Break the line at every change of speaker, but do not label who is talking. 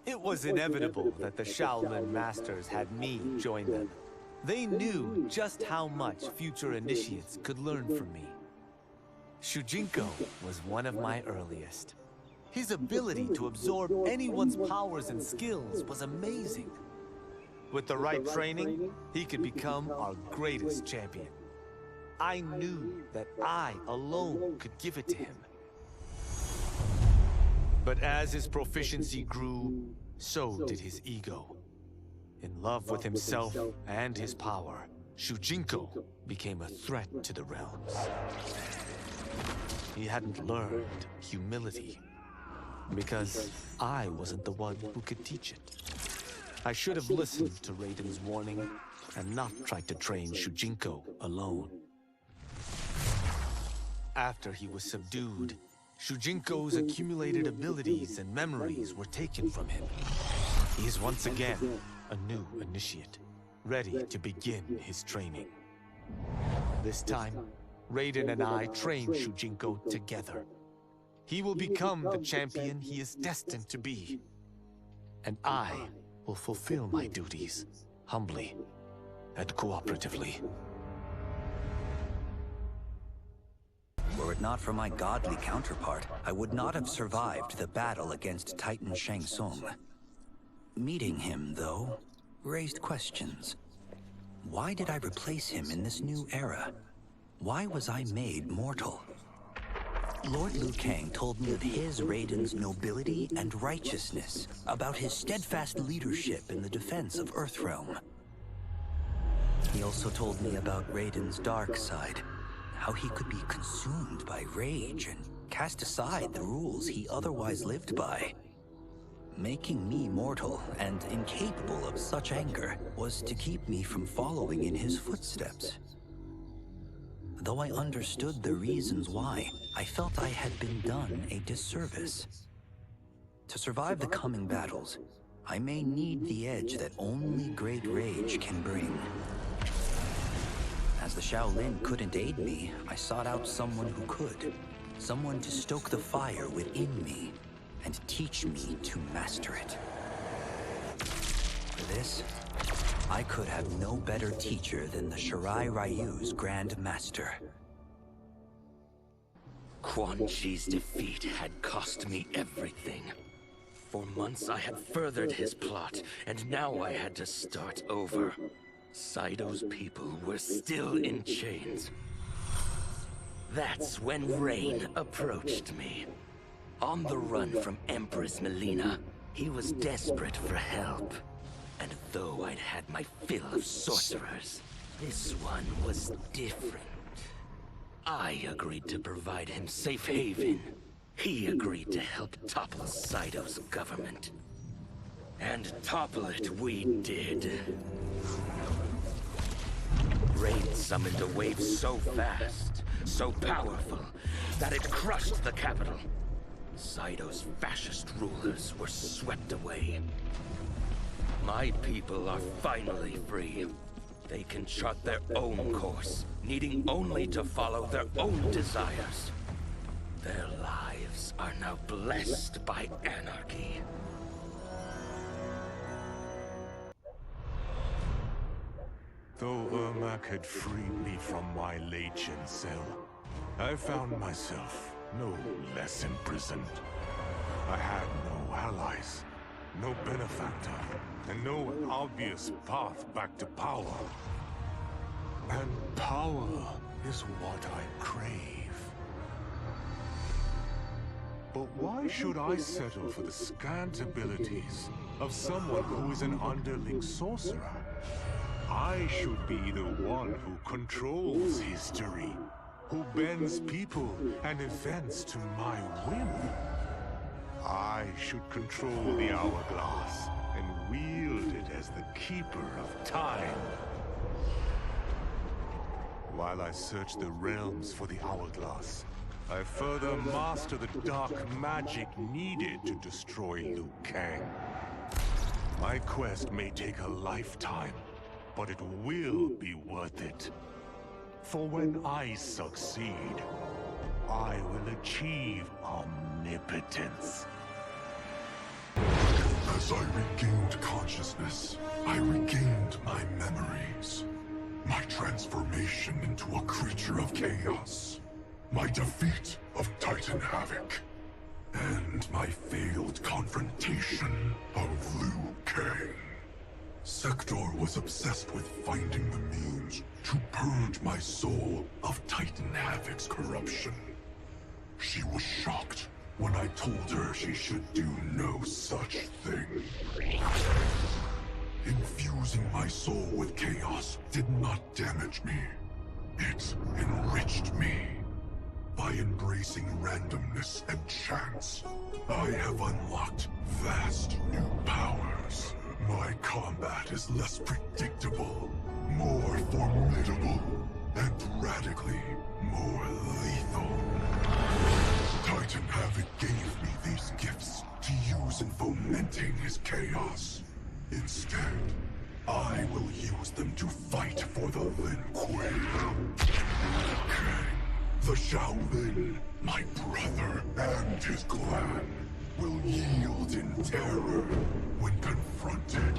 It was inevitable that the Shaolin Masters had me join them. They knew just how much future initiates could learn from me. Shujinko was one of my earliest. His ability to absorb anyone's powers and skills was amazing. With the right training, he could become our greatest champion. I knew that I alone could give it to him. But as his proficiency grew, so did his ego. In love with himself and his power, Shujinko became a threat to the realms. He hadn't learned humility, because I wasn't the one who could teach it. I should have listened to Raiden's warning and not tried to train Shujinko alone. After he was subdued, Shujinko's accumulated abilities and memories were taken from him. He is once again a new initiate, ready to begin his training. This time, Raiden and I train Shujinko together. He will become the champion he is destined to be. And I will fulfill my duties, humbly and cooperatively.
Were it not for my godly counterpart, I would not have survived the battle against Titan Shang Tsung. Meeting him, though, raised questions. Why did I replace him in this new era? Why was I made mortal? Lord Liu Kang told me of his Raiden's nobility and righteousness, about his steadfast leadership in the defense of Earthrealm. He also told me about Raiden's dark side, how he could be consumed by rage and cast aside the rules he otherwise lived by. Making me mortal and incapable of such anger was to keep me from following in his footsteps. Though I understood the reasons why, I felt I had been done a disservice. To survive the coming battles, I may need the edge that only great rage can bring. As the Shaolin couldn't aid me, I sought out someone who could. Someone to stoke the fire within me and teach me to master it. For this, I could have no better teacher than the Shirai Ryu's Grand Master.
Quan Chi's defeat had cost me everything. For months I had furthered his plot, and now I had to start over. Saido's people were still in chains. That's when Rain approached me. On the run from Empress Melina, he was desperate for help. And though I'd had my fill of sorcerers, this one was different. I agreed to provide him safe haven. He agreed to help topple Saido's government. And topple it we did. Rain summoned a wave so fast, so powerful, that it crushed the capital. Saido's fascist rulers were swept away. My people are finally free. They can chart their own course, needing only to follow their own desires. Their lives are now blessed by anarchy.
Though Ermac had freed me from my Legion cell, I found myself no less imprisoned. I had no allies, no benefactor, and no obvious path back to power. And power is what I crave. But why should I settle for the scant abilities of someone who is an underling sorcerer? I should be the one who controls history, who bends people and events to my whim. I should control the hourglass and wield it as the keeper of time. While I search the realms for the hourglass, I further master the dark magic needed to destroy Liu Kang. My quest may take a lifetime, but it will be worth it. For when I succeed, I will achieve omnipotence.
As I regained consciousness, I regained my memories. My transformation into a creature of chaos. My defeat of Titan Havik. And my failed confrontation of Liu Kang. Sector was obsessed with finding the means to purge my soul of Titan Havik's corruption. She was shocked when I told her she should do no such thing. Infusing my soul with chaos did not damage me. It enriched me. By embracing randomness and chance, I have unlocked vast new powers. My combat is less predictable, more formidable, and radically more lethal. Titan Havik gave me these gifts to use in fomenting his chaos. Instead, I will use them to fight for the Lin Kuei. Kang, the Shaolin, my brother and his clan, will yield in terror when confronted